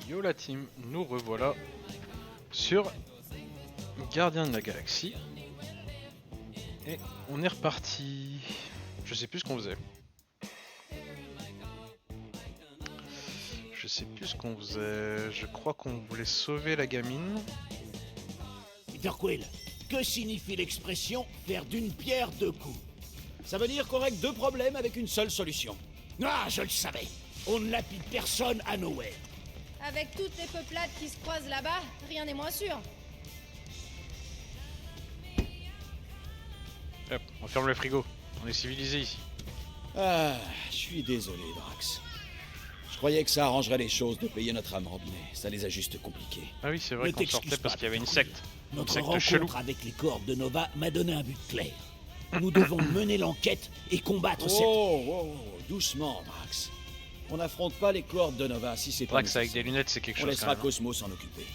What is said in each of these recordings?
Yo la team, nous revoilà sur Gardien de la Galaxie. Et on est reparti. Je sais plus ce qu'on faisait. Je crois qu'on voulait sauver la gamine. Peter Quill, que signifie l'expression faire d'une pierre deux coups? Ça veut dire qu'on règle deux problèmes avec une seule solution. Ah, je le savais. On ne lapide personne à Nowhere. Avec toutes les peuplades qui se croisent là-bas, rien n'est moins sûr. Hop, on ferme le frigo. On est civilisé ici. Ah, je suis désolé, Drax. Je croyais que ça arrangerait les choses de payer notre amende, mais ça les a juste compliquées. Ah oui, c'est vrai Ne qu'on t'excuse sortait parce pas, qu'il y avait une Peter secte. Quill. Notre secte rencontre chelou. avec les cohortes de Nova m'a donné un but clair. Nous devons mener l'enquête et combattre cette... Oh, doucement, Drax. On n'affronte pas les cohortes de Nova si c'est pas Drax avec des nécessaire. lunettes, c'est quelque On chose. laissera Quand même. Cosmo s'en occuper.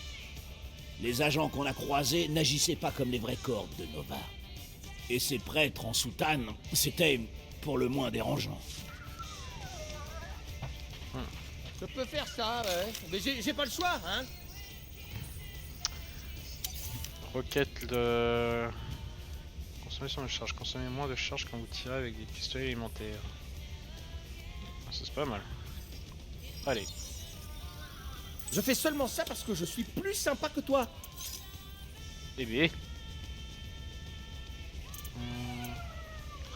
Les agents qu'on a croisés n'agissaient pas comme les vrais cohortes de Nova. Et ces prêtres en soutane, c'était pour le moins dérangeant. Je peux faire ça, ouais. Mais j'ai pas le choix, hein. Roquette de... Consommation de charge. Consommez moins de charge quand vous tirez avec des pistolets alimentaires. Ah, ça c'est pas mal. Allez. Je fais seulement ça parce que je suis plus sympa que toi. Bébé.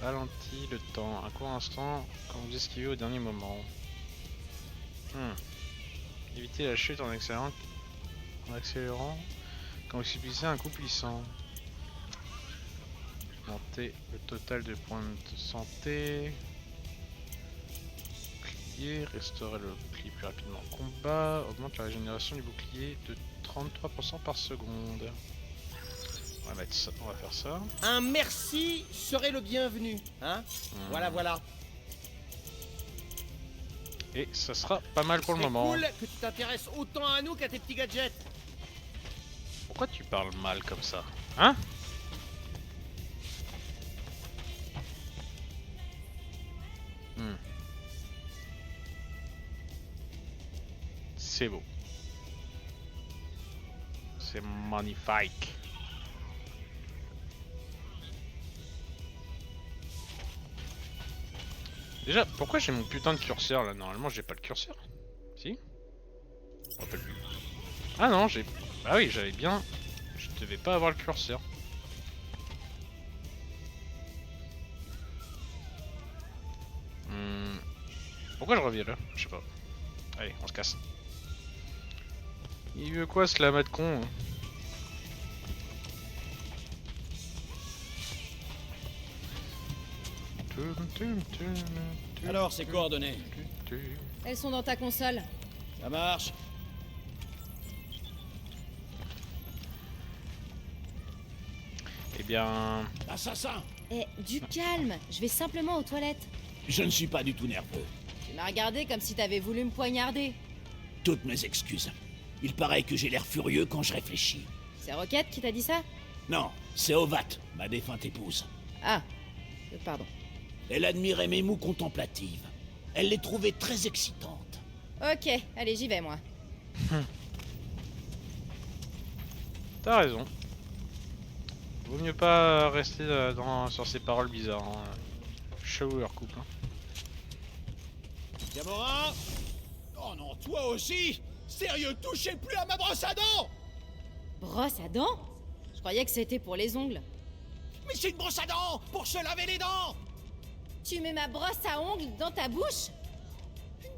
Ralentit le temps. Un court instant quand vous esquivez au dernier moment. Évitez la chute en accélérant quand vous subissez un coup puissant. Augmentez le total de points de santé. Bouclier, restaurer le bouclier plus rapidement en combat. Augmente la régénération du bouclier de 33% par seconde. On va mettre ça, on va faire ça. Un merci serait le bienvenu, hein. Voilà, voilà. Et ça sera pas mal pour le C'est moment. cool que tu t'intéresses autant à nous qu'à tes petits gadgets. Pourquoi tu parles mal comme ça? Hein? C'est beau. C'est magnifique. Déjà, pourquoi j'ai mon putain de curseur là? Normalement, j'ai pas le curseur. Si? Je me rappelle plus. Ah non, j'ai... Ah oui, j'avais bien... Je devais pas avoir le curseur. Pourquoi je reviens là? Je sais pas. Allez, on se casse. Il veut quoi ce lama de con? Alors, ces coordonnées. Elles sont dans ta console. Ça marche. Eh bien... Assassin! Eh, du calme. Je vais simplement aux toilettes. Je ne suis pas du tout nerveux. Tu m'as regardé comme si t'avais voulu me poignarder. Toutes mes excuses. Il paraît que j'ai l'air furieux quand je réfléchis. C'est Rocket qui t'a dit ça? Non, c'est Ovat, ma défunte épouse. Ah. Pardon. Elle admirait mes mous contemplatives. Elle les trouvait très excitantes. Ok, allez, j'y vais, moi. T'as raison. Vaut mieux pas rester sur ces paroles bizarres. Hein. Show leur couple. Hein. Gamora. Oh non, toi aussi. Sérieux, touchez plus à ma brosse à dents. Brosse à dents? Je croyais que c'était pour les ongles. Mais c'est une brosse à dents pour se laver les dents. Tu mets ma brosse à ongles dans ta bouche?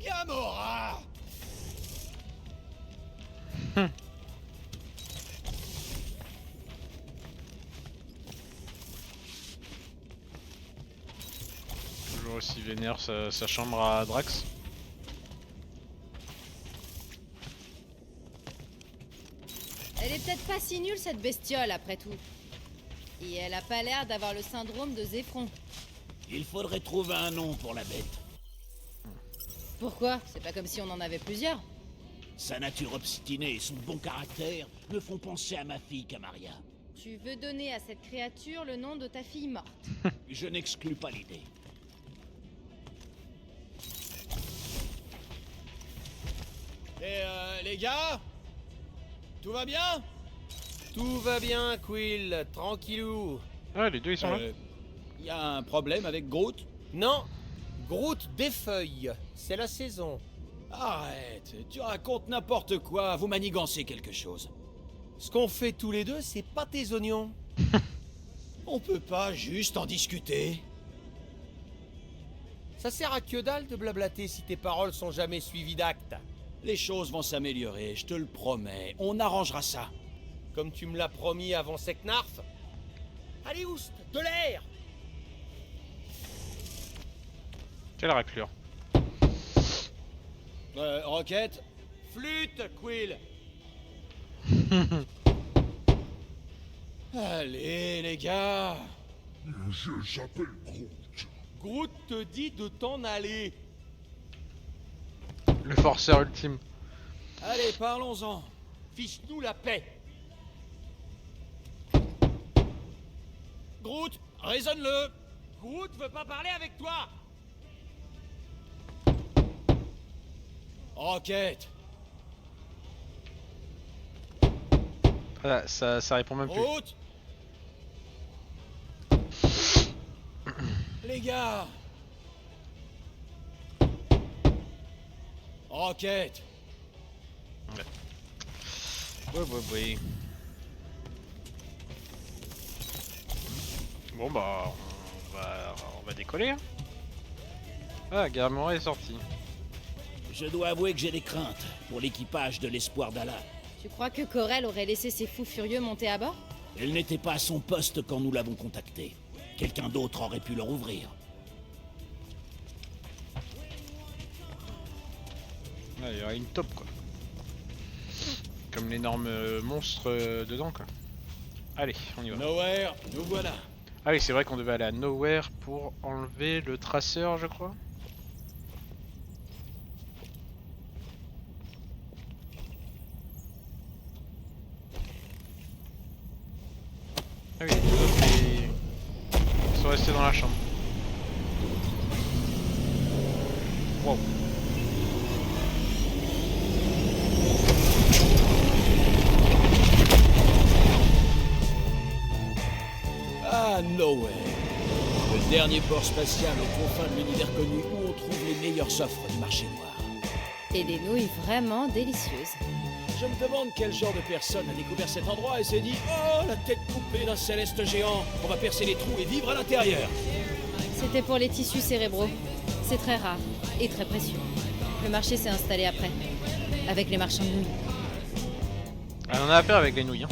Gamora. Toujours aussi vénère sa chambre à Drax. Elle est peut-être pas si nulle cette bestiole après tout. Et elle a pas l'air d'avoir le syndrome de Zéphron. Il faudrait trouver un nom pour la bête. Pourquoi? C'est pas comme si on en avait plusieurs. Sa nature obstinée et son bon caractère me font penser à ma fille Camaria. Tu veux donner à cette créature le nom de ta fille morte. Je n'exclus pas l'idée. Et les gars? Tout va bien? Tout va bien, Quill, tranquillou. Ah, les deux ils sont là. Y a un problème avec Groot? Non, Groot défeuille, c'est la saison. Arrête, tu racontes n'importe quoi, vous manigancez quelque chose. Ce qu'on fait tous les deux, c'est pas tes oignons. On peut pas juste en discuter? Ça sert à que dalle de blablater si tes paroles sont jamais suivies d'actes. Les choses vont s'améliorer, je te le promets. On arrangera ça. Comme tu me l'as promis avant Seknarf. Allez, Oust, de l'air! Quelle raclure. Rocket? Flûte, Quill! Allez, les gars! J'appelle Groot. Groot te dit de t'en aller. Le forceur ultime. Allez, parlons-en. Fiche-nous la paix. Groot, raisonne-le! Groot veut pas parler avec toi. Rocket! Ah, ça répond même plus. Groot! Les gars! Rocket! Ouais. Bon bah, on va décoller. Hein. Ah, Gamora est sorti. Je dois avouer que j'ai des craintes pour l'équipage de l'Espoir d'Allah. Tu crois que Corel aurait laissé ses fous furieux monter à bord? Elle n'était pas à son poste quand nous l'avons contacté. Quelqu'un d'autre aurait pu leur ouvrir. Ouais, il y aura une taupe quoi. Comme l'énorme monstre dedans quoi. Allez, on y va. Nowhere, nous voilà. Ah oui, c'est vrai qu'on devait aller à Nowhere pour enlever le traceur, je crois. Ah oui, les autres ils sont restés dans la chambre. Wow. Ah, Nowhere. Le dernier port spatial aux confins de l'univers connu où on trouve les meilleures offres du marché noir. Et des nouilles vraiment délicieuses. Je me demande quel genre de personne a découvert cet endroit et s'est dit « Oh, la tête coupée d'un céleste géant, on va percer les trous et vivre à l'intérieur !» C'était pour les tissus cérébraux. C'est très rare et très précieux. Le marché s'est installé après, avec les marchands de nouilles. Ah, on a affaire avec les nouilles. Hein.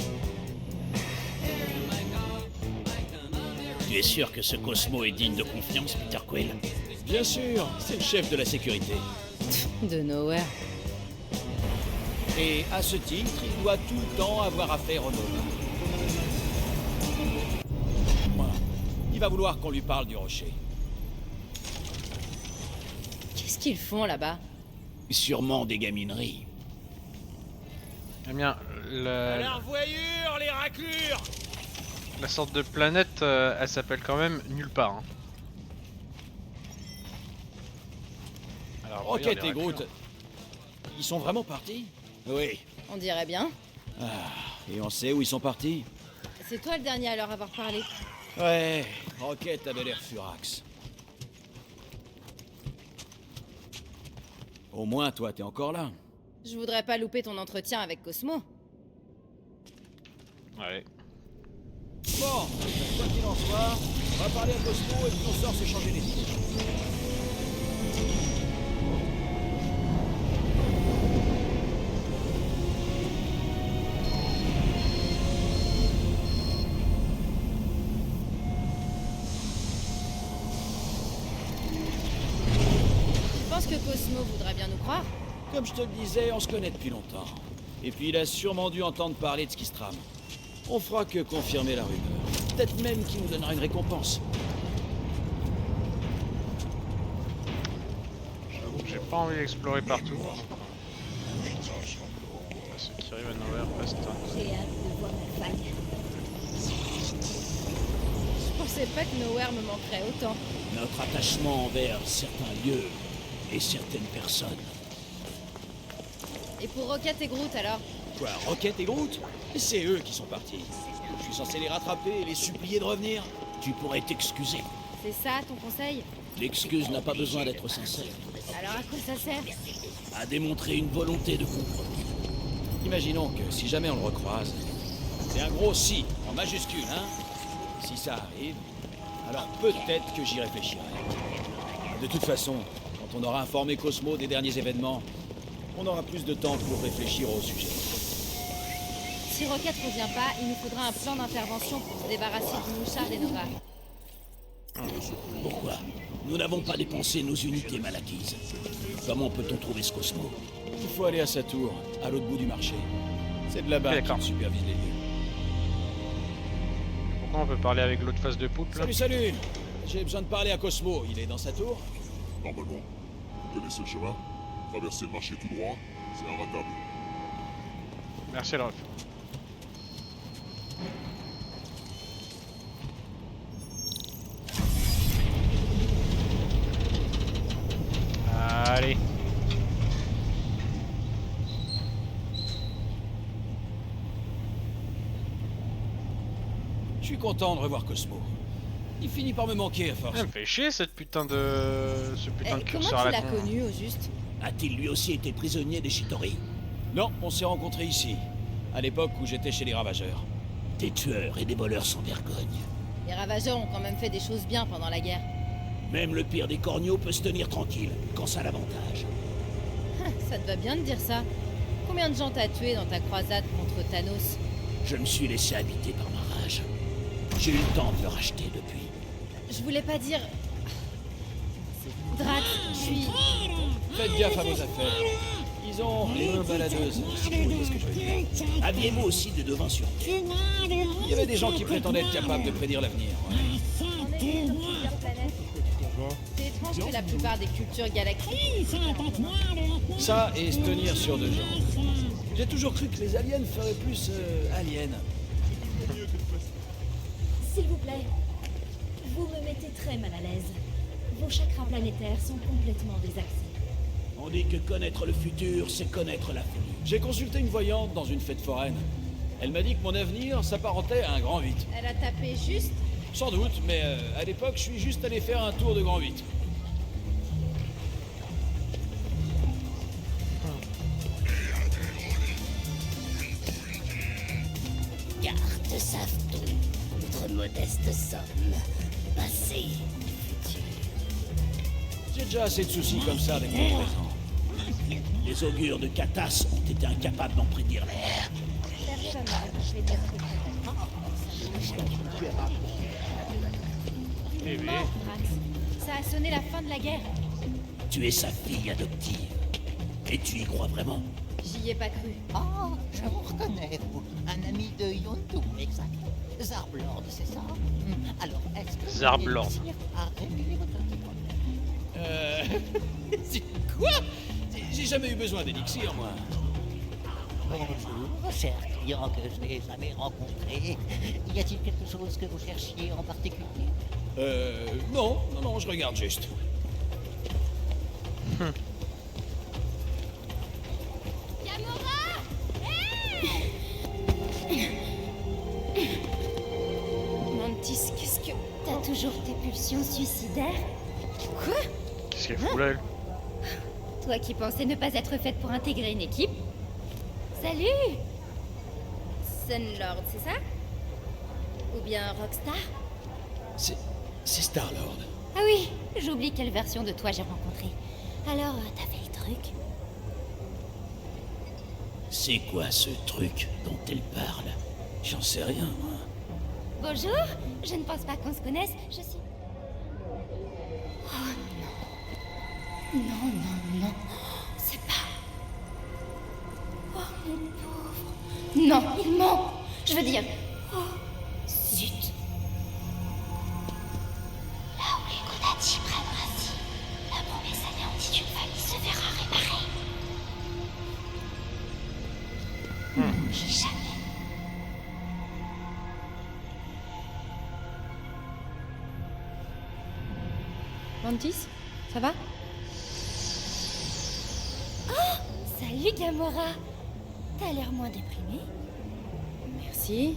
Tu es sûr que ce Cosmo est digne de confiance, Peter Quill? Bien sûr, c'est le chef de la sécurité. De Nowhere. Et à ce titre, il doit tout le temps avoir affaire au Nova. Il va vouloir qu'on lui parle du rocher. Qu'est-ce qu'ils font là-bas? Sûrement des gamineries. Eh bien, La revoyure, les raclures. la sorte de planète, elle s'appelle quand même nulle part. Hein. Alors, Rocket regarde, et les Groot, raclures. ils sont vraiment partis? Oui. On dirait bien. Et on sait où ils sont partis? C'est toi le dernier à leur avoir parlé. Ouais, Rocket avait l'air furax. Au moins, toi, t'es encore là. Je voudrais pas louper ton entretien avec Cosmo. Allez. Bon, quoi qu'il en soit, on va parler à Cosmo et puis on sort s'échanger les idées. Tu penses que Cosmo voudrait bien nous croire? Comme je te le disais, on se connaît depuis longtemps. Et puis il a sûrement dû entendre parler de ce qui se trame. On fera que confirmer la rumeur. Peut-être même qu'il nous donnera une récompense. J'avoue que j'ai pas envie d'explorer partout. Ceux qui arrivent à Nowhere restent. J'ai hâte de voir ma faille. Je pensais pas que Nowhere me manquerait autant. Notre attachement envers certains lieux et certaines personnes. Et pour Rocket et Groot alors? Quoi, Rocket et Groot? C'est eux qui sont partis. Je suis censé les rattraper et les supplier de revenir. Tu pourrais t'excuser. C'est ça ton conseil? L'excuse n'a pas besoin d'être sincère. Alors à quoi ça sert? À démontrer une volonté de compromis. Imaginons que si jamais on le recroise, c'est un gros si, en majuscule, hein? Si ça arrive, alors peut-être que j'y réfléchirai. De toute façon, quand on aura informé Cosmo des derniers événements, on aura plus de temps pour réfléchir au sujet. Si Rocket revient pas, il nous faudra un plan d'intervention pour se débarrasser du mouchard des Nova. Pourquoi? Nous n'avons pas dépensé nos unités mal acquises. Comment peut-on trouver ce Cosmo? Il faut aller à sa tour, à l'autre bout du marché. C'est de là-bas D'accord. qu'il supervise les lieux. Pourquoi on peut parler avec l'autre face de poupe là? Salut, salut! J'ai besoin de parler à Cosmo. Il est dans sa tour? Normalement. Vous connaissez le chemin? Traversez le marché tout droit, c'est inratable. Merci le ref. Allez. Je suis content de revoir Cosmo. Il finit par me manquer à force. Ça me fait chier cette putain de... ce putain de Comment curseur à tu la l'as con. connu au juste? A-t-il lui aussi été prisonnier des Shitori? Non, on s'est rencontrés ici, à l'époque où j'étais chez les Ravageurs. Des tueurs et des voleurs sans vergogne. Les Ravageurs ont quand même fait des choses bien pendant la guerre. Même le pire des corneaux peut se tenir tranquille, quand ça a l'avantage. Ça te va bien de dire ça? Combien de gens t'as tué dans ta croisade contre Thanos? Je me suis laissé habiter par ma rage. J'ai eu le temps de le racheter depuis. Je voulais pas dire... Drax, je suis... Faites gaffe à vos affaires. Ils ont les mains baladeuses, si vous voyez ce que je veux dire. Aviez-vous aussi des devins sur Il y avait des gens qui prétendaient être capables de prédire l'avenir. Ouais. On est sur plusieurs planètes. C'est étrange que la plupart des cultures galactiques... Ça et se tenir sur deux jambes. J'ai toujours cru que les aliens feraient plus aliens. S'il vous plaît, vous me mettez très mal à l'aise. Vos chakras planétaires sont complètement désaxés. On dit que connaître le futur, c'est connaître la folie. J'ai consulté une voyante dans une fête foraine. Elle m'a dit que mon avenir s'apparentait à un grand 8. Elle a tapé juste... Sans doute, mais à l'époque, je suis juste allé faire un tour de grand 8. Garde savent-tout, notre modeste somme, passé, futur. J'ai déjà assez de soucis comme ça avec mon présent. Les augures de Katas ont été incapables d'en prédire l'air. Personne je vais dire ce que Eh oui. Mort, Drax. Ça a sonné la fin de la guerre. Tu es sa fille adoptive. Et tu y crois vraiment? J'y ai pas cru. Oh, je vous reconnais, vous. Un ami de Yontoon, exact. Zarblord, c'est ça? Alors, est-ce que Zarblord. vous voulez réussir à régler votre petit problème? C'est quoi? J'ai jamais eu besoin d'élixir, moi. Bonjour, cher client que je n'ai jamais rencontré. Y a-t-il quelque chose que vous cherchiez en particulier? Non, je regarde juste. Mantis, qu'est-ce que... T'as toujours tes pulsions suicidaires? Quoi? Qu'est-ce qu'elle fout là, elle? Toi qui pensais ne pas être faite pour intégrer une équipe? Salut! Sunlord, c'est ça? Ou bien Rockstar? C'est Star-Lord. Ah oui, j'oublie quelle version de toi j'ai rencontré. Alors, t'as fait le truc? C'est quoi ce truc dont elle parle? J'en sais rien, moi. Bonjour, je ne pense pas qu'on se connaisse, je suis... Oh non. Non, c'est pas... Oh mon pauvre... Non, il ment. Je veux dire... Oh, zut. Là où les Konati prennent racine, la promesse anéantie d'une famille se verra réparée. Jamais. Mantis, ça va? Salut, Salut Gamora. T'as l'air moins déprimé. Merci.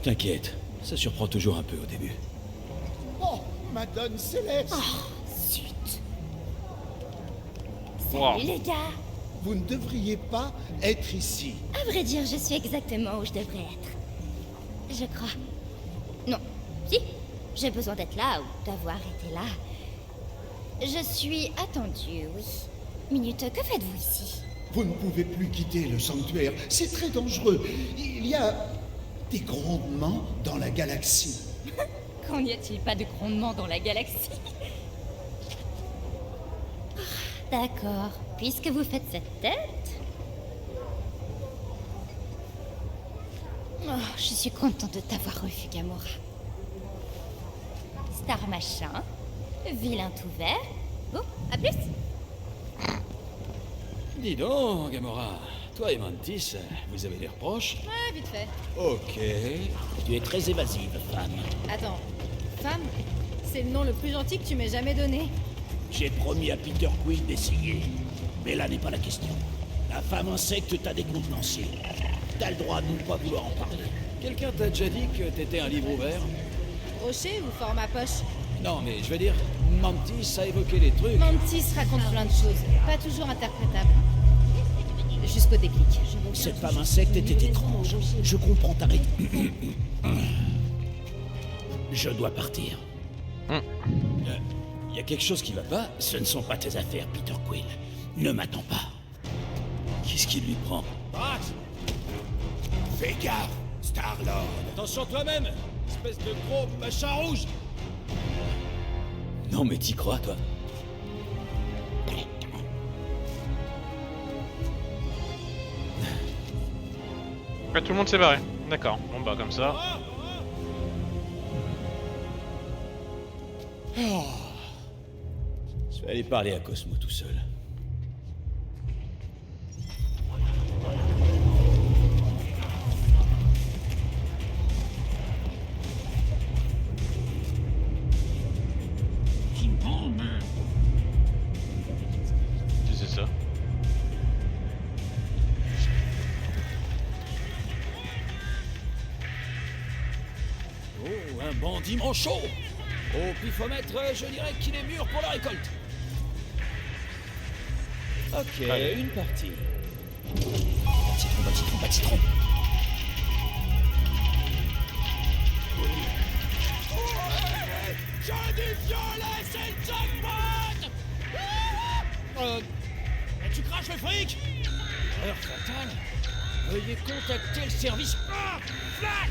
T'inquiète, ça surprend toujours un peu au début. Oh, Madone Céleste. Zut. Wow. Salut les gars. Vous ne devriez pas être ici. À vrai dire, je suis exactement où je devrais être. Je crois. Non. Si. J'ai besoin d'être là ou d'avoir été là. Je suis attendue, oui. Minute, que faites-vous ici? Vous ne pouvez plus quitter le sanctuaire. C'est très dangereux. Il y a des grondements dans la galaxie. Quand n'y a-t-il pas de grondement dans la galaxie? D'accord. Puisque vous faites cette tête... Oh, je suis contente de t'avoir revu, Gamora. Star machin. Vilain tout vert. Bon, à plus. Dis donc, Gamora, toi et Mantis, vous avez l'air proches. Ouais, vite fait. Ok. Tu es très évasive, femme. Attends, femme, c'est le nom le plus gentil que tu m'aies jamais donné. J'ai promis à Peter Quill d'essayer. Mais là n'est pas la question. La femme insecte t'a décontenancé. T'as le droit de ne pas vouloir en parler. Quelqu'un t'a déjà dit que t'étais un livre ouvert? Rocher ou format poche? Non, mais je veux dire, Mantis a évoqué des trucs. Mantis raconte plein de choses, pas toujours interprétables. Jusqu'au déclic. Cette femme insecte était étrange. Je comprends ta raison. Je dois partir. Y a quelque chose qui va pas? Ce ne sont pas tes affaires, Peter Quill. Ne m'attends pas. Qu'est-ce qui lui prend? Fais gaffe, Star-Lord. Attention toi-même, espèce de gros machin rouge! Non mais t'y crois, toi? Ouais, tout le monde s'est barré. D'accord. Bon bah comme ça. Je vais aller parler à Cosmo tout seul. Tu sais ça. Oh, un bandit manchot! Au pifomètre, je dirais qu'il est mûr pour la récolte. Ok, Allez. une partie. Citron. J'ai du violet, c'est le jackpot! Tu craches le fric? Heure fatale. Veuillez contacter le service. Ah! Flac!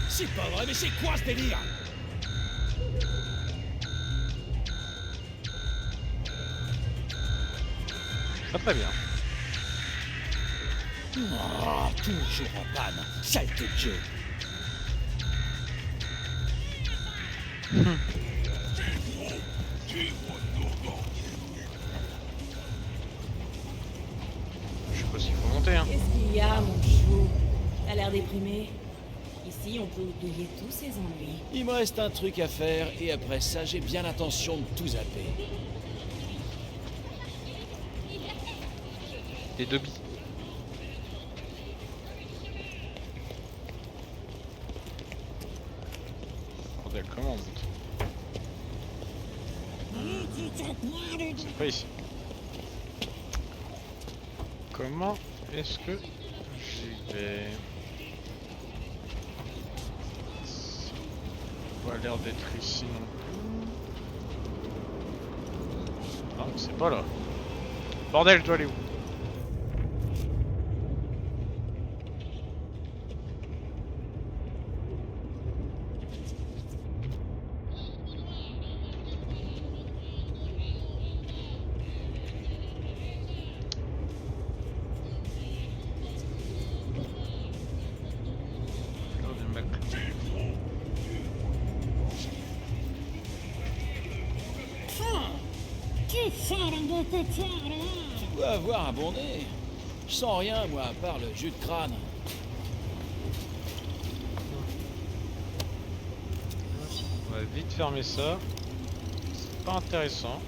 C'est pas vrai, mais c'est quoi ce délire? Pas très bien. Ah, toujours en panne. Saleté de jeu. Je sais pas s'il faut monter, hein. Qu'est-ce qu'il y a, mon chou? T'as l'air déprimé? Ici, on peut oublier tous ses ennuis. Il me reste un truc à faire et après ça, j'ai bien l'intention de tout zapper. Les deux billes. Bordel, comment on monte? C'est pas ici. Comment est-ce que j'y vais? Ça a pas l'air d'être ici non plus. Non, c'est pas là. Bordel, toi, elle est où? Tu dois avoir un bon nez. Je sens rien, moi, à part le jus de crâne. On va vite fermer ça. C'est pas intéressant.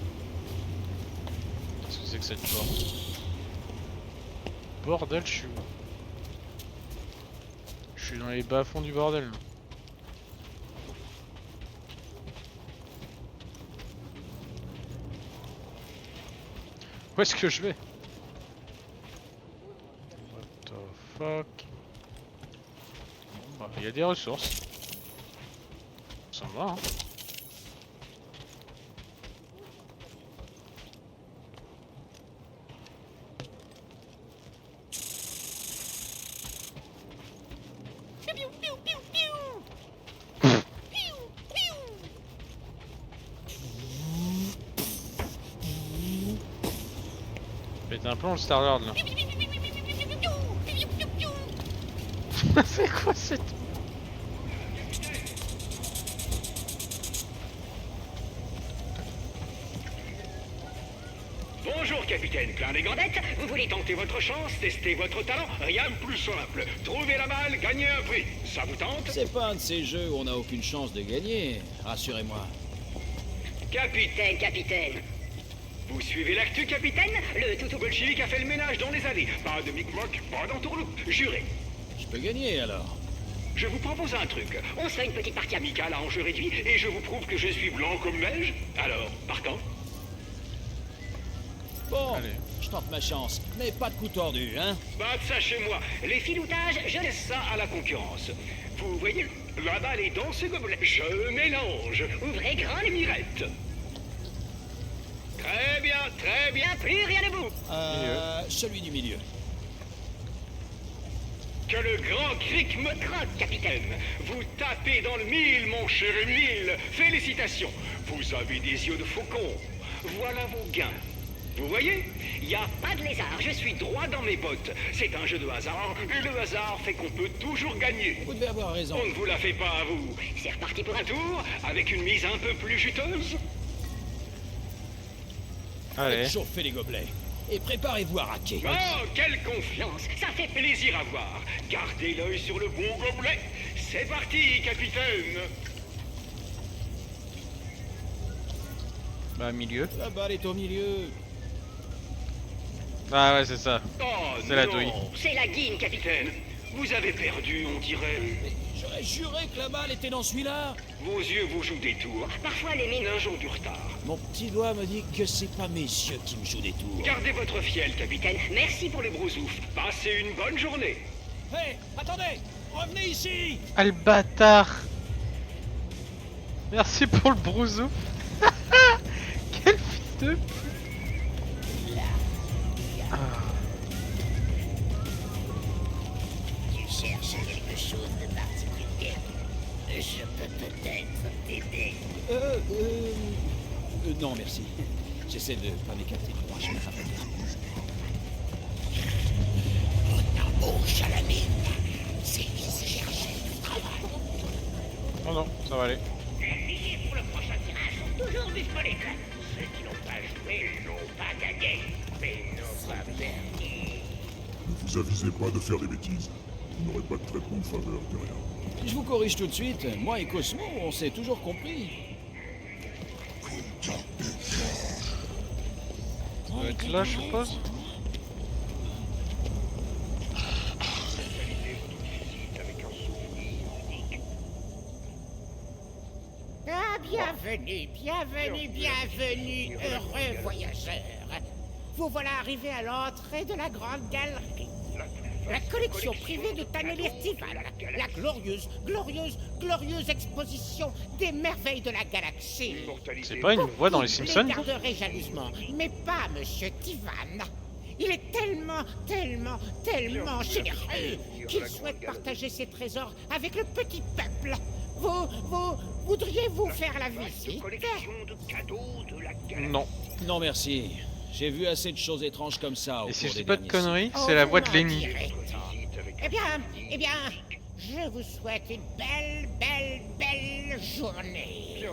Qu'est-ce que c'est que cette porte? Bordel, je suis où? Je suis dans les bas-fonds du bordel. Là. Où est-ce que je vais? What the fuck? Il y a des ressources. Ça va, hein. Pète un plomb le Star-Lord là. C'est quoi cette... Bonjour capitaine, plein des gandettes. Vous voulez tenter votre chance, tester votre talent? Rien de plus simple. Trouvez la balle, gagnez un prix. Ça vous tente? C'est pas un de ces jeux où on n'a aucune chance de gagner, rassurez-moi. Capitaine. Vous suivez l'actu, capitaine? Le toutou bolchevique a fait le ménage dans les allées. Pas de micmac, pas d'entourloupe. Juré. Je peux gagner alors. Je vous propose un truc. On se fait une petite partie amicale à enjeu réduit et je vous prouve que je suis blanc comme neige. Alors, partant? Bon, allez. Je tente ma chance, mais pas de coup tordu, hein? Pas de ça chez moi. Les filoutages, je laisse ça à la concurrence. Vous voyez, la balle est dans ce gobelet. Je mélange. Ouvrez grand les mirettes. Très bien, plus rien debout. Celui du milieu. Que le grand cric me croque, capitaine. Vous tapez dans le mille, mon cher Émile. Félicitations. Vous avez des yeux de faucon. Voilà vos gains. Vous voyez? Y a pas de lézard, je suis droit dans mes bottes. C'est un jeu de hasard, et le hasard fait qu'on peut toujours gagner. Vous devez avoir raison. On ne vous la fait pas à vous. C'est reparti pour un tour, avec une mise un peu plus juteuse. Allez. Chauffez les gobelets. Et préparez-vous à raquer. Oh, quelle confiance. Ça fait plaisir à voir. Gardez l'œil sur le bon gobelet. C'est parti, capitaine. Bah, milieu. La balle est au milieu. Ah ouais, c'est ça. Oh, C'est la non, douille. c'est la guine, capitaine. Vous avez perdu, on dirait. Mais j'aurais juré que la balle était dans celui-là. Vos yeux vous jouent des tours. Parfois, les méninges ont du retard. Mon petit doigt me dit que c'est pas mes yeux qui me jouent des tours. Gardez votre fiel, capitaine. Merci pour le brousouf. Passez une bonne journée. Hé, attendez. Revenez ici. Ah le bâtard. Merci pour le brousou. Quel fils de... Tu cherches quelque chose de particulier? Je peux peut-être t'aider. Non, merci. J'essaie de pas m'écarter du droit chemin. Embauche à la mine. C'est qui se chercher du travail. Oh non, ça va aller. Les billets pour le prochain tirage sont toujours disponibles. Ceux qui n'ont pas joué n'ont pas gagné, mais n'ont pas perdu. Ne vous avisez pas de faire des bêtises. Vous n'aurez pas de traitement de faveur derrière. Je vous corrige tout de suite. Moi et Cosmo, on s'est toujours compris. Ça va être là, je suppose. Ah, bienvenue, heureux voyageurs. Vous voilà arrivés à l'entrée de la grande galerie. La collection privée de Tanelir Tivan. La glorieuse exposition des merveilles de la galaxie. C'est pas une voix dans les Simpsons? Je les garderai jalousement, mais pas Monsieur Tivan. Il est tellement généreux qu'il souhaite partager ses trésors avec le petit peuple. Vous voudriez-vous faire la visite? Non. Non, merci. J'ai vu assez de choses étranges comme ça. Et si je dis pas de conneries, c'est la voix de Lenny. Eh bien, je vous souhaite une belle journée.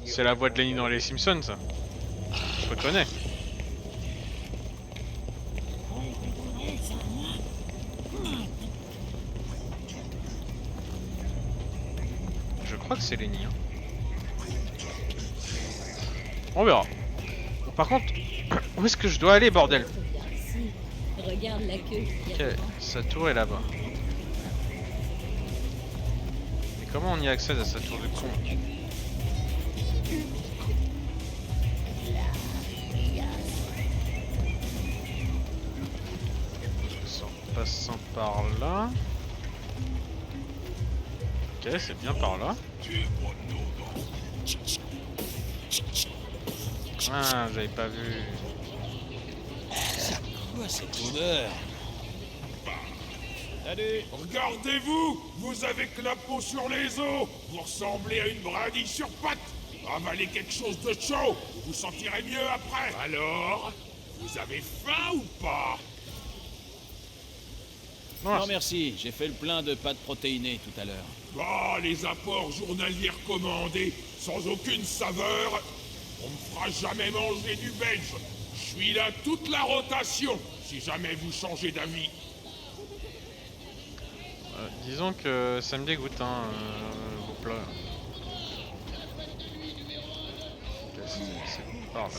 C'est la voix de Lenny dans les Simpsons, ça. Je reconnais. Je crois que c'est Lenny. Hein. On verra. Par contre, où est-ce que je dois aller, bordel? Regarde Regarde la queue. Ok, sa tour est là-bas. Mais comment on y accède à sa tour de con? En passant par là. Ok, c'est bien par là. Ah, j'avais pas vu. Quoi cette odeur? Salut! Regardez-vous! Vous avez que la peau sur les os! Vous ressemblez à une brindille sur pattes! Avalez quelque chose de chaud! Vous vous sentirez mieux après! Alors? Vous avez faim ou pas? Non merci, j'ai fait le plein de pâtes protéinées tout à l'heure. Bah, les apports journaliers recommandés, sans aucune saveur. On me fera jamais manger du belge. Je suis là toute la rotation, si jamais vous changez d'avis. Disons que ça me dégoûte, hein, vos plats. Ok, c'est par là.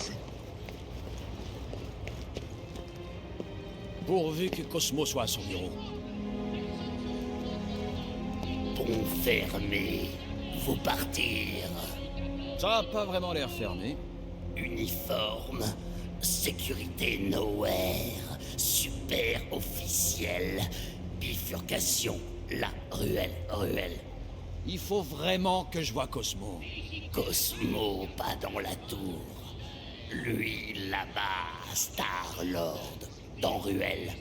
Pourvu que Cosmo soit à son bureau. Pont fermé. Faut partir. Ça a pas vraiment l'air fermé. Uniforme. Sécurité nowhere. Super officiel. Bifurcation. La ruelle. Il faut vraiment que je voie Cosmo. Cosmo, pas dans la tour. Lui, là-bas, Star-Lord. Dans ruelle.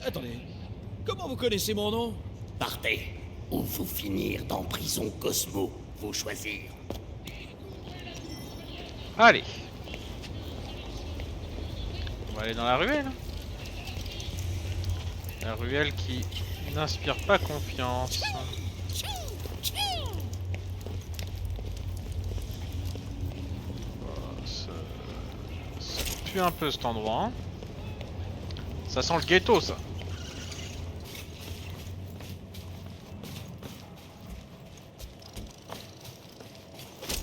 Attendez, comment vous connaissez mon nom? Partez. Ou vous finir dans prison Cosmo. Vous choisir. Allez. On va aller dans la ruelle. La ruelle qui n'inspire pas confiance. Oh, ça pue un peu cet endroit. Hein. Ça sent le ghetto, ça.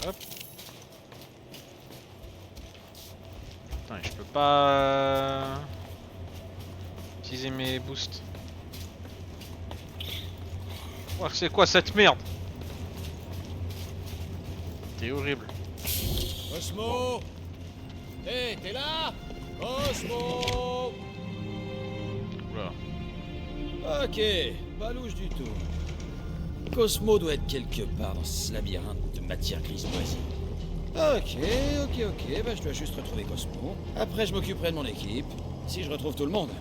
Hop. Putain, je peux pas utiliser mes boosts. Oh, c'est quoi cette merde? C'est horrible. Cosmo! Hé, t'es là? Cosmo! Oula. Ok, pas louche du tout. Cosmo doit être quelque part dans ce labyrinthe de matière grise moisie. Ok, bah je dois juste retrouver Cosmo. Après je m'occuperai de mon équipe, si je retrouve tout le monde.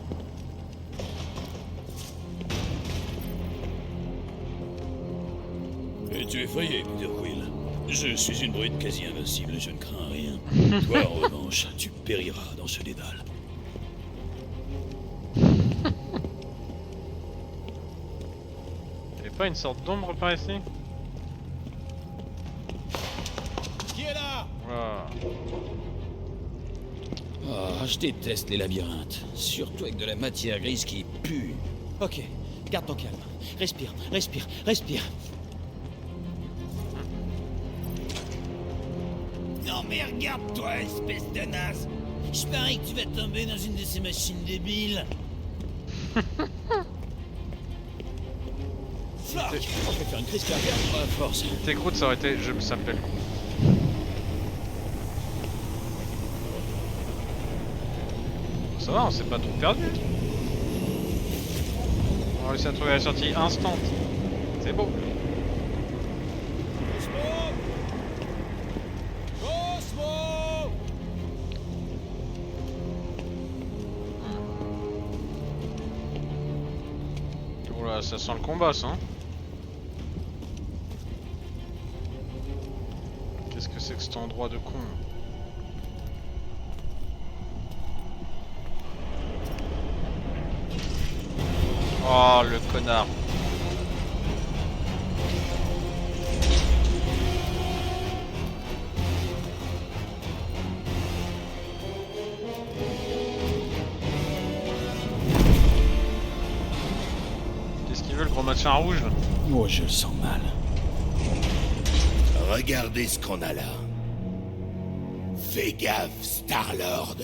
Es-tu effrayé, Peter Quill? Je suis une brute quasi invincible et je ne crains rien. Toi, en revanche, tu périras dans ce dédale. Pas une sorte d'ombre par ici? Qui est là? Voilà. Oh, je déteste les labyrinthes, surtout avec de la matière grise qui pue. Ok, garde ton calme. Respire. Non mais regarde-toi, espèce de naze. Je parie que tu vas tomber dans une de ces machines débiles. Je vais faire une crise cardiaque à force. T'es Groot, ça aurait été. Ça me plaît le coup. Ça va, on s'est pas trop perdu. On a réussi à trouver la sortie instant. C'est beau. Cosmo! Oula, ça sent le combat, ça. Hein. Qu'est-ce que c'est que cet endroit de con? Oh, le connard. Qu'est-ce qu'il veut, le gros machin rouge? Moi, je le sens mal. Regardez ce qu'on a là. Fais gaffe, Star-Lord.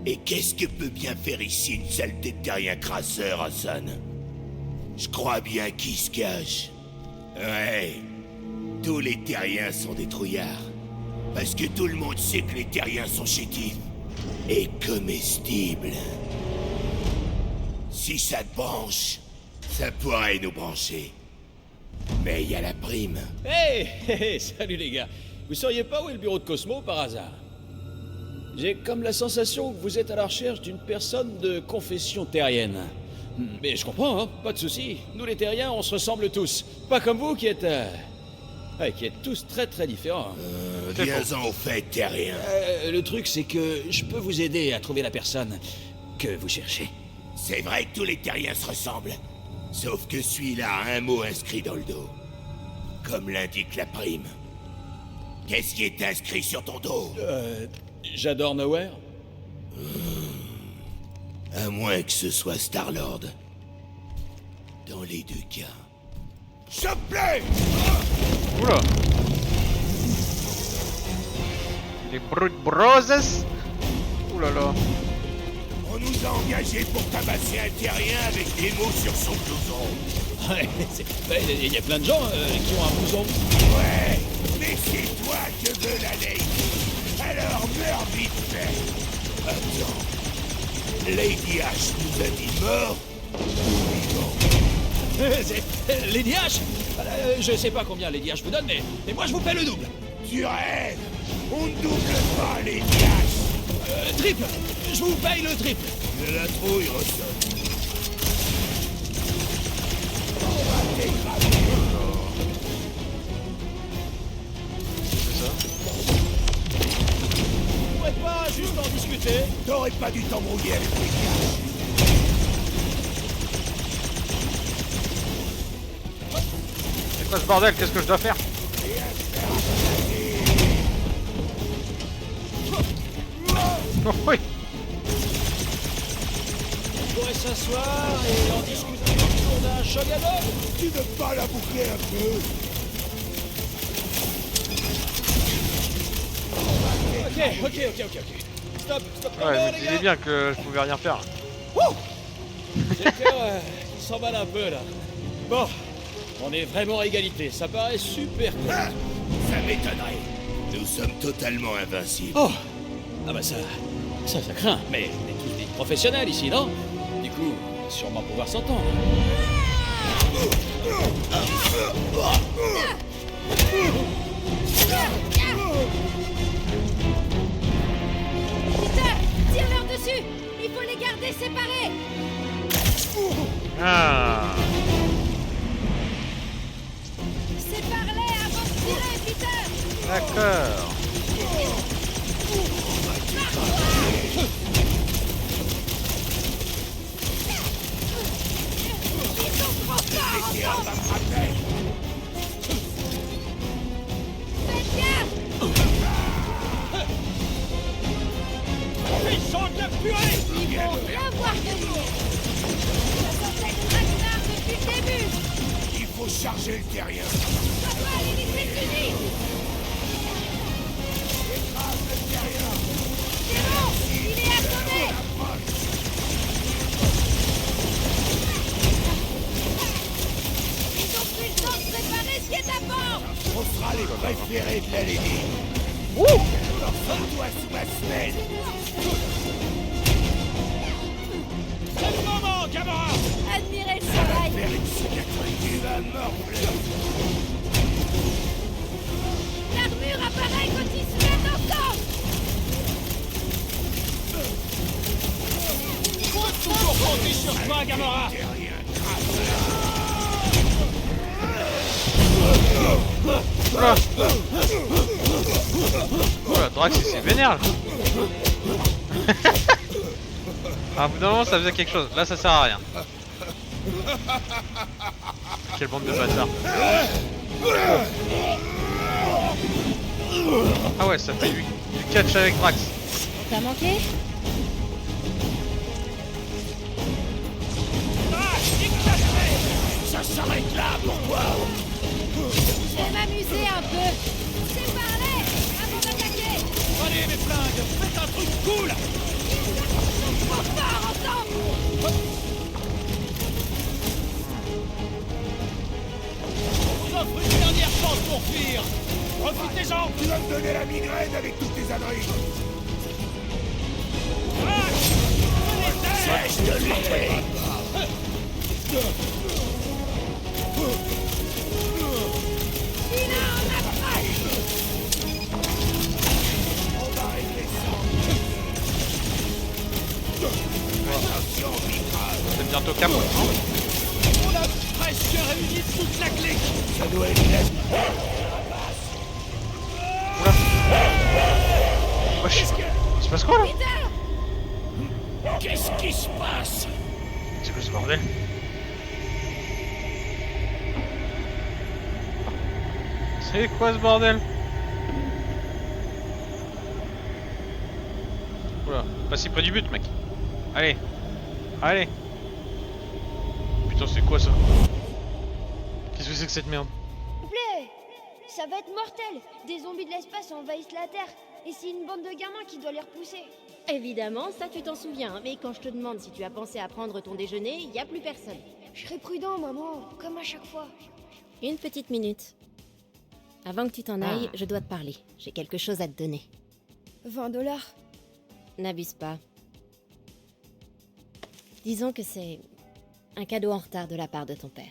Et qu'est-ce que peut bien faire ici une saleté de terrien crasseur, Hassan? Je crois bien qu'il se cache. Ouais. Tous les terriens sont des trouillards. Parce que tout le monde sait que les terriens sont chétifs. Et comestibles. Si ça te branche, ça pourrait nous brancher. Mais il y a la prime. Hey, salut les gars. Vous sauriez pas où est le bureau de Cosmo par hasard? J'ai comme la sensation que vous êtes à la recherche d'une personne de confession terrienne. Mais je comprends, hein, pas de souci. Nous les terriens, on se ressemble tous. Pas comme vous qui êtes... qui êtes tous très très différents. Viens-en au fait, terrien. Le truc, c'est que je peux vous aider à trouver la personne que vous cherchez. C'est vrai que tous les terriens se ressemblent. Sauf que celui-là a un mot inscrit dans le dos. Comme l'indique la prime. Qu'est-ce qui est inscrit sur ton dos? J'adore Nowhere. À moins que ce soit Star-Lord. Dans les deux cas. Chope-les! Oula! Les Brutes Broses? Oulala! On nous a engagés pour tabasser un terrien avec des mots sur son blouson. Ouais, il y a plein de gens qui ont un blouson. Ouais, mais c'est toi que veut la lady. Alors meurs vite fait. Attends. Lady H nous a dit mort ou vivant? Lady H? Je sais pas combien Lady H vous donne, mais moi je vous paie le double. Tu rêves? On ne double pas Lady H. Triple. Je vous paye le triple. De la trouille, Rosson. On va t'écraser. C'est ça? On pourrait pas juste en discuter? T'aurais pas dû t'embrouiller avec Lady H. C'est quoi ce bordel? Qu'est-ce que je dois faire? Oh, oui! On pourrait s'asseoir et en discuter autour d'un shogunat. Tu veux pas la boucler un peu? Ok. Stop. Ouais, je me disais bien que je pouvais rien faire. J'ai le cœur qui s'emballe un peu là. Bon, on est vraiment à égalité, ça paraît super cool. Ça m'étonnerait. Nous sommes totalement invincibles. Oh! Ah bah ça craint. Mais on est tous des professionnels ici, non? Du coup, on va sûrement pouvoir s'entendre. Peter, tire-leur dessus! Il faut les garder séparés! Ah! Sépare-les avant de tirer, Peter! D'accord. Ils sont trop forts ensemble! Faites gaffe! Ils sont de la purée! Ils vont rien voir venir! Ça sentait le Ragnar depuis le début! Il faut charger le terrien. Ça va aller vite, c'est fini! Écrase le terrien. C'est bon! Il est assommé! Ils ont plus le temps de préparer ce qui est à bord! On sera les préférés de la Lady. Sors-toi sous ma semelle. C'est le moment, camarade! Admirez le travail! Faire une cicatrice. Tu vas mordre. L'armure apparaît quand ils se mettent ensemble! Faut toujours compter sur toi, camarade! Oula, Drax il s'est vénère là. À un bout d'un moment ça faisait quelque chose, là ça sert à rien. Quelle bande de bâtards. Ah ouais, ça fait du catch avec Drax. T'as manqué? Ça s'arrête là, pourquoi? Je vais m'amuser un peu! Sépare-les avant d'attaquer! Allez, mes flingues, faites un truc cool! On vous offre une dernière chance pour fuir. Profitez-en. Tu vas me donner la migraine avec toutes tes âneries. Sèche de l'épée. On va régler ça. Attention, Mitra. C'est bientôt cap, non? On a presque réuni toute la clique. Ça doit être la... Wesh, il se passe quoi là? Qu'est-ce qui se passe? C'est quoi ce bordel? C'est quoi ce bordel? Oula, pas si près du but, mec. Allez, allez. Putain, c'est quoi ça? Qu'est-ce que c'est que cette merde? S'il vous plaît, ça va être mortel. Des zombies de l'espace envahissent la Terre. Et c'est une bande de gamins qui doit les repousser. Évidemment, ça tu t'en souviens, mais quand je te demande si tu as pensé à prendre ton déjeuner, il n'y a plus personne. Je serai prudent, maman, comme à chaque fois. Une petite minute. Avant que tu t'en ailles, je dois te parler. J'ai quelque chose à te donner. $20. N'abuse pas. Disons que c'est un cadeau en retard de la part de ton père.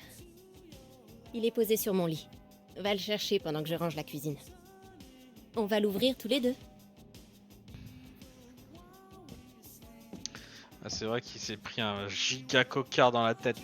Il est posé sur mon lit. Va le chercher pendant que je range la cuisine. On va l'ouvrir tous les deux. Ah, c'est vrai qu'il s'est pris un giga cocard dans la tête.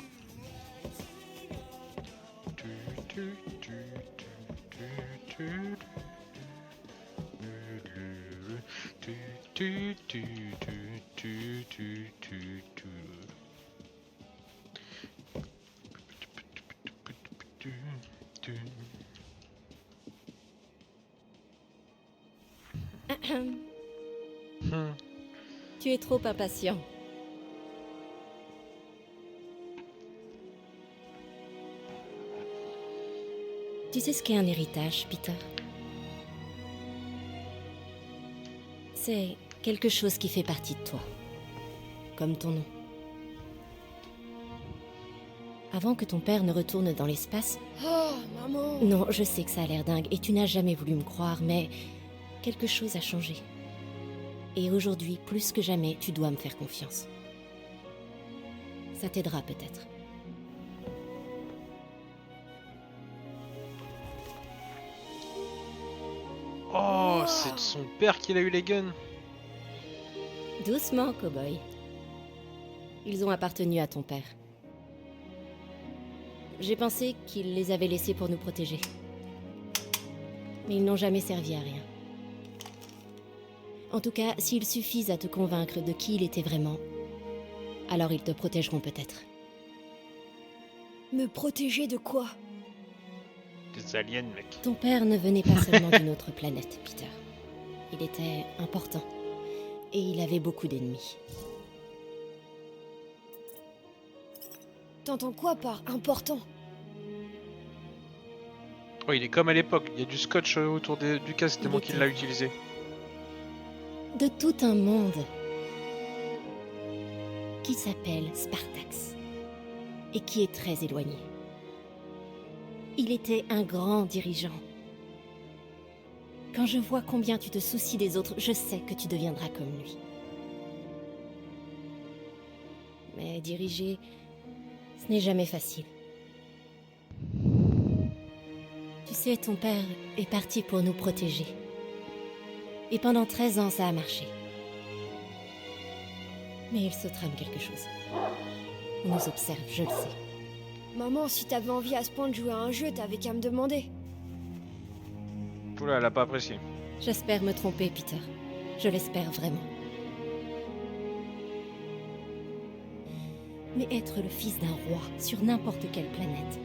Tu es trop impatient. Tu sais ce qu'est un héritage, Peter? C'est quelque chose qui fait partie de toi. Comme ton nom. Avant que ton père ne retourne dans l'espace... Oh, maman! Non, je sais que ça a l'air dingue et tu n'as jamais voulu me croire, mais... quelque chose a changé. Et aujourd'hui, plus que jamais, tu dois me faire confiance. Ça t'aidera peut-être. Oh, c'est de son père qu'il a eu les guns. Doucement, cow-boy. Ils ont appartenu à ton père. J'ai pensé qu'il les avait laissés pour nous protéger. Mais ils n'ont jamais servi à rien. En tout cas, s'ils suffisent à te convaincre de qui il était vraiment, alors ils te protégeront peut-être. Me protéger de quoi? Des aliens, mec. Ton père ne venait pas seulement d'une autre planète, Peter. Il était important. Et il avait beaucoup d'ennemis. T'entends quoi par important? Oh, il est comme à l'époque. Il y a du scotch autour du casque, c'est moi qui l'a utilisé. De tout un monde qui s'appelle Spartax et qui est très éloigné. Il était un grand dirigeant. Quand je vois combien tu te soucies des autres, je sais que tu deviendras comme lui. Mais diriger, ce n'est jamais facile. Tu sais, ton père est parti pour nous protéger. Et pendant 13 ans, ça a marché. Mais il se trame quelque chose. On nous observe, je le sais. Maman, si t'avais envie à ce point de jouer à un jeu, t'avais qu'à me demander. Oula, elle a pas apprécié. J'espère me tromper, Peter. Je l'espère vraiment. Mais être le fils d'un roi sur n'importe quelle planète,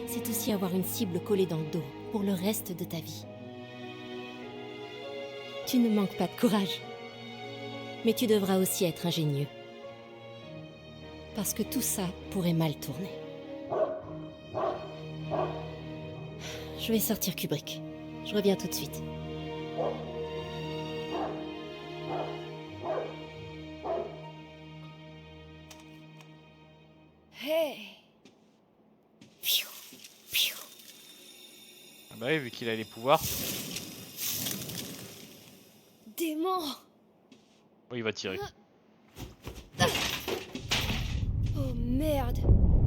c'est aussi avoir une cible collée dans le dos pour le reste de ta vie. Tu ne manques pas de courage. Mais tu devras aussi être ingénieux. Parce que tout ça pourrait mal tourner. Je vais sortir Kubrick. Je reviens tout de suite. Bah oui, vu qu'il a les pouvoirs. Démon! Oh, il va tirer. Oh merde!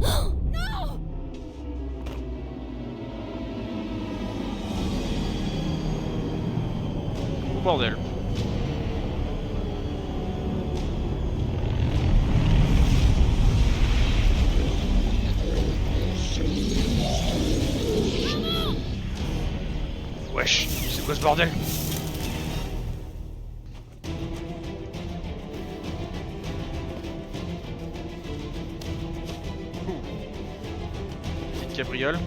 Oh, non! Oh bordel. Wesh, c'est quoi ce bordel? Petite cabriole.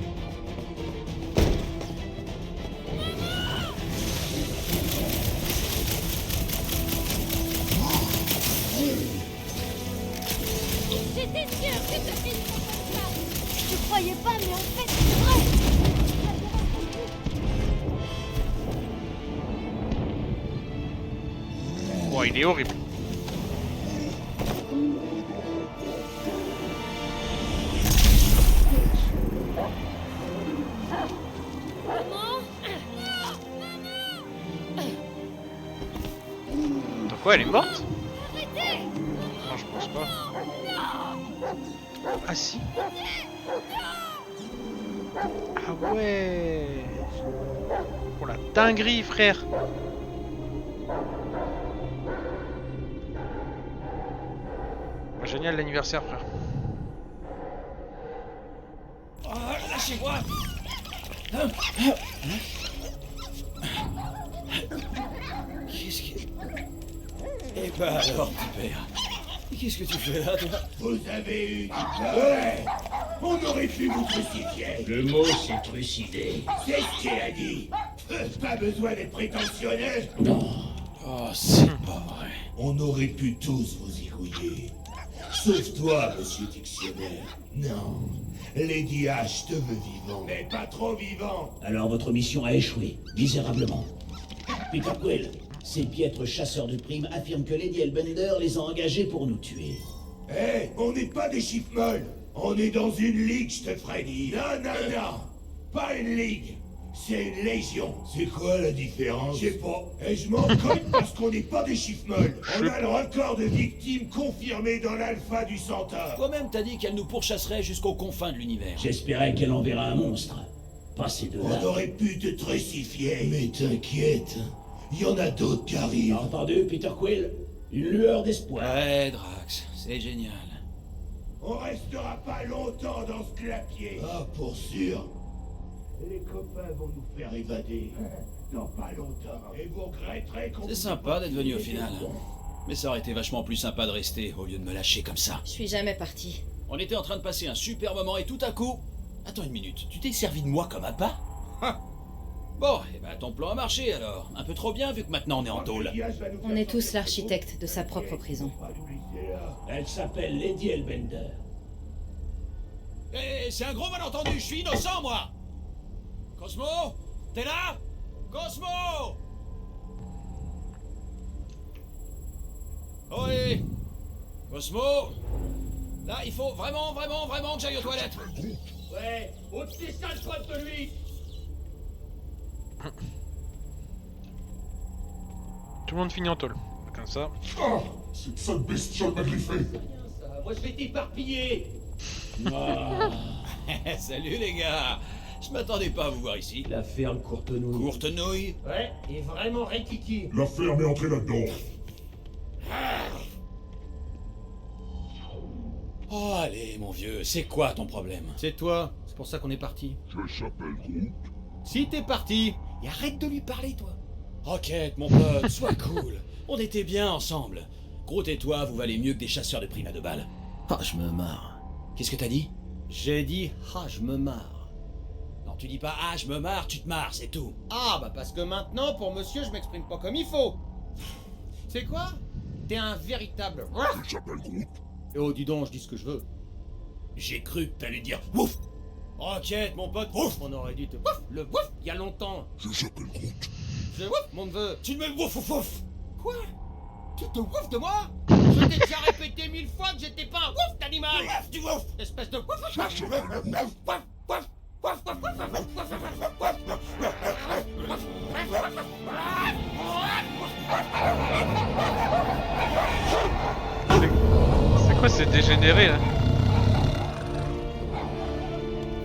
J'étais sûre que ça finirait comme ça! Je te croyais pas, mais en fait, c'est vrai! Oh, il est horrible. Attends, quoi, elle est morte? Non, je pense pas. Ah si. Ah ouais. Oh la dinguerie, frère. Génial l'anniversaire, frère. Oh, lâchez-moi. Qu'est-ce que... Eh ben alors, petit père. Qu'est-ce que tu fais là, toi? Vous avez eu du ouais. On aurait pu vous crucifier. Le mot c'est trucidé. C'est ce qu'il a dit. Pas besoin d'être prétentionneux. Non. Oh, c'est pas vrai. On aurait pu tous vous égouiller. Sauf toi, monsieur Dictionnaire. Non. Lady H te veut vivant. Mais pas trop vivant. Alors votre mission a échoué, misérablement. Peter Quill, ces piètres chasseurs de primes affirment que Lady Hellbender les a engagés pour nous tuer. Hé, on n'est pas des chiffres molles. On est dans une ligue, je te ferai dire. Non, non, non. Pas une ligue. C'est une légion. C'est quoi la différence? Je sais pas. Et je m'en cogne parce qu'on n'est pas des chiffres molles. On a le record de victimes confirmées dans l'alpha du Centaure. Toi-même t'as dit qu'elle nous pourchasserait jusqu'aux confins de l'univers. J'espérais qu'elle enverra un monstre. Pas ces deux-là. On aurait pu te trucifier. Mais t'inquiète, il y en a d'autres qui arrivent. T'as entendu, Peter Quill? Une lueur d'espoir. Ouais, Drax, c'est génial. On restera pas longtemps dans ce clapier. Ah, pour sûr. Les copains vont nous faire évader. Dans pas longtemps. Et vous regretterez qu'on... C'est sympa d'être venu au final. Mais ça aurait été vachement plus sympa de rester au lieu de me lâcher comme ça. Je suis jamais parti. On était en train de passer un super moment et tout à coup... Attends une minute, tu t'es servi de moi comme un pas? Bon, et ben ton plan a marché alors. Un peu trop bien vu que maintenant on est en tôle. On est tous l'architecte de sa propre prison. Elle s'appelle Lady Hellbender. Eh, c'est un gros malentendu, je suis innocent moi! Cosmo? T'es là? Cosmo? Oui. Cosmo? Là, il faut vraiment que j'aille aux toilettes. Ouais, au-dessus 5 fois de lui. Tout le monde finit en tôle. Comme ça. Ah, cette sale bestiole m'a griffé. Moi je vais t'éparpiller. Salut les gars. Je m'attendais pas à vous voir ici. La ferme Courtenouille. Courtenouille? Ouais, et vraiment rékiki. La ferme est entrée là-dedans. Oh allez mon vieux, c'est quoi ton problème? C'est toi, c'est pour ça qu'on est parti. Je s'appelle Groot. Si t'es parti, et arrête de lui parler toi. Rocket, mon pote, sois cool. On était bien ensemble. Groot et toi, vous valez mieux que des chasseurs de primes à 2 balles. Ah, je me marre. Qu'est-ce que t'as dit? J'ai dit, ah, je me marre. Non, tu dis pas ah, je me marre, tu te marres, c'est tout. Ah, bah parce que maintenant, pour monsieur, je m'exprime pas comme il faut. C'est quoi? T'es un véritable... Je s'appelle Groot. Et oh, dis donc, je dis ce que je veux. J'ai cru que t'allais dire ouf. Rocket, mon pote, ouf. On aurait dit te ouf, le ouf, il y a longtemps. Je s'appelle Groot. Je ouf, mon neveu. Tu me ouf ouf ouf. Quoi? Tu te ouf de moi? Je t'ai déjà répété 1000 fois que j'étais pas un ouf d'animal. Du ouf. Espèce de ouf. c'est dégénéré là.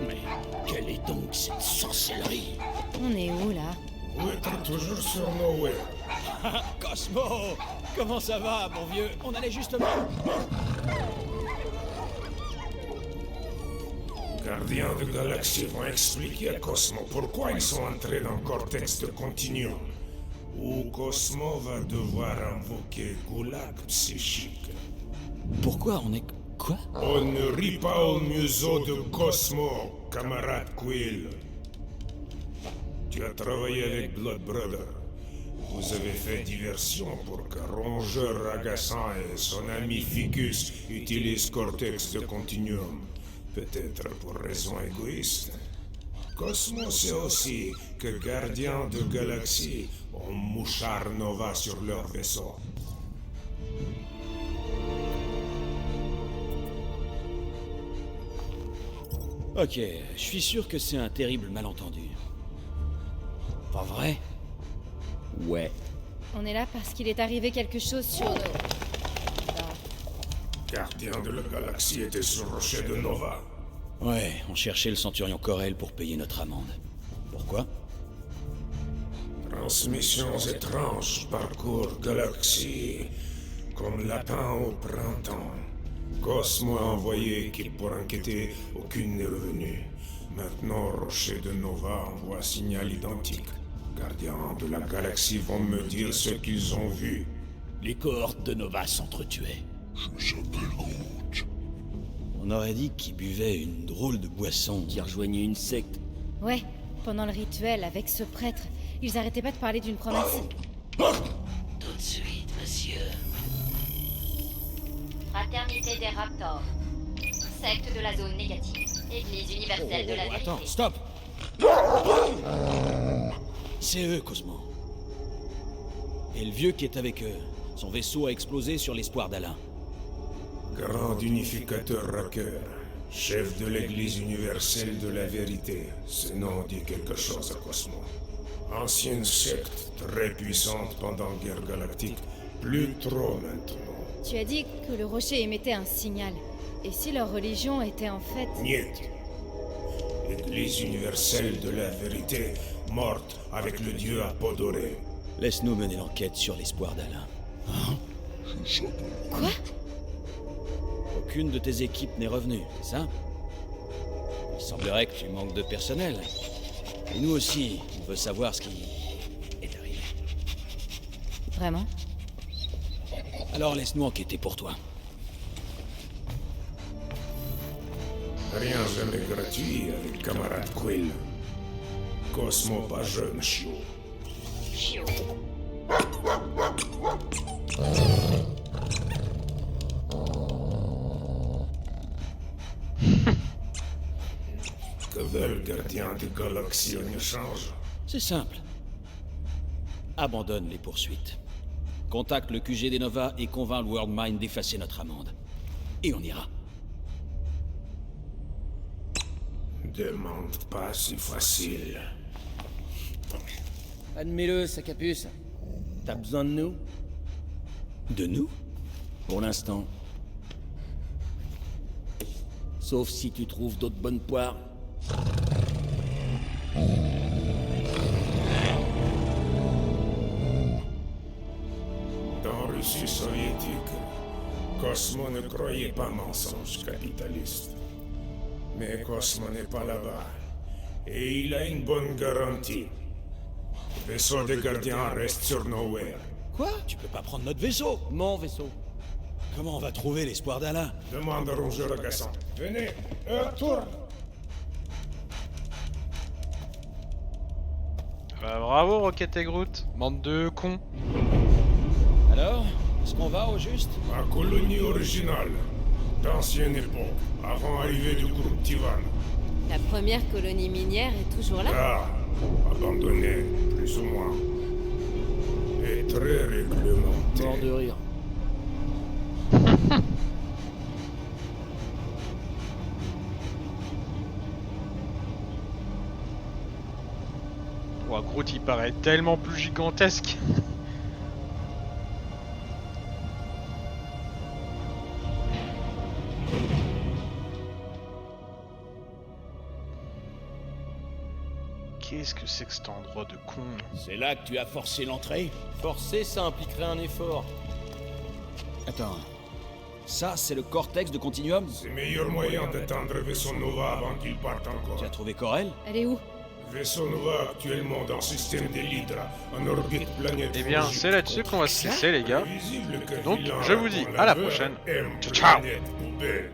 Mais quelle est donc cette sorcellerie? On est où là? Vous êtes toujours sur Nowhere. Cosmo! Comment ça va, mon vieux? On allait justement... Gardiens de galaxie vont expliquer à Cosmo pourquoi ils sont entrés dans le cortex de Continuum. Ou Cosmo va devoir invoquer Goulag psychique. Pourquoi on est... Quoi? On ne rit pas au museau de Cosmo, camarade Quill. Tu as travaillé avec Blood Brother. Vous avez fait diversion pour qu'un rongeur agaçant et son ami Ficus utilisent Cortex de Continuum. Peut-être pour raison égoïste. Cosmo sait aussi que Gardiens de Galaxie ont Mouchard Nova sur leur vaisseau. Ok, je suis sûr que c'est un terrible malentendu. Pas vrai? Ouais. On est là parce qu'il est arrivé quelque chose sur nous. Gardien de la Galaxie était sur le rocher de Nova. Ouais, on cherchait le centurion Corel pour payer notre amende. Pourquoi? Transmissions étranges parcourent Galaxie comme lapin au printemps. Cosmo a envoyé équipe pour enquêter, aucune n'est revenue. Maintenant, rocher de Nova envoie signal identique. Gardiens de la Galaxie vont me dire ce qu'ils ont vu. Les cohortes de Nova s'entretuaient. Je m'appelle Groot. On aurait dit qu'ils buvaient une drôle de boisson. Qui rejoignaient une secte. Ouais, pendant le rituel avec ce prêtre, ils arrêtaient pas de parler d'une promesse. Tout de suite, monsieur. Fraternité des Raptors. Secte de la zone négative. Église universelle de la vérité. Attends, stop! C'est eux, Cosmo. Et le vieux qui est avec eux. Son vaisseau a explosé sur l'espoir d'Alain. Grand unificateur Racker, chef de l'Église universelle de la vérité. Ce nom dit quelque chose à Cosmo. Ancienne secte très puissante pendant la guerre galactique, plus trop maintenant. Tu as dit que le rocher émettait un signal. Et si leur religion était en fait... Niet. Église universelle de la vérité, morte avec le dieu à peau dorée. Laisse-nous mener l'enquête sur l'espoir d'Alain. Hein? Quoi? Aucune de tes équipes n'est revenue, c'est ça? Il semblerait que tu manques de personnel. Et nous aussi, on veut savoir ce qui est arrivé. Vraiment? Alors laisse-nous enquêter pour toi. Rien jamais gratuit avec camarade Quill. Cosmo pas jeune, chiot. Chiot. Que veulent gardiens de galaxie en échange? C'est simple. Abandonne les poursuites. Contacte le QG des Nova et convainc le World Mind d'effacer notre amende. Et on ira. Demande pas si facile. Admets-le, Sacapuce. T'as besoin de nous? De nous? Pour l'instant. Sauf si tu trouves d'autres bonnes poires. Dans Russie soviétique, Cosmo ne croyait pas mensonge capitaliste. Mais Cosmo n'est pas là-bas. Et il a une bonne garantie. Le vaisseau des gardiens reste sur Nowhere. Quoi? Tu peux pas prendre notre vaisseau? Mon vaisseau. Comment on va trouver l'espoir d'Alain? Demande à Rongeur agaçant. Venez, retourne. Bravo Rocket et Groot, bande de cons. Alors, est-ce qu'on va au juste? Ma colonie originale, d'ancienne époque, avant arrivée du groupe Tivan. La première colonie minière est toujours là? Ah, abandonnée, plus ou moins. Et très réglementée. Mort de rire. Ouah, Groot il paraît tellement plus gigantesque. Qu'est-ce que c'est que cet endroit de con? C'est là que tu as forcé l'entrée? Forcer, ça impliquerait un effort. Attends. Ça, c'est le cortex de Continuum? C'est le meilleur moyen d'atteindre Vaisseau Nova avant qu'il parte encore. Tu as trouvé Corel? Elle est où? Vaisseau Nova actuellement dans le système de l'Hydra, en orbite planète. Eh bien, c'est là-dessus qu'on va se laisser, les gars. Visible que Donc, Villan je vous dis répond à la laveur prochaine. aime Ciao, ciao. planète poubelle.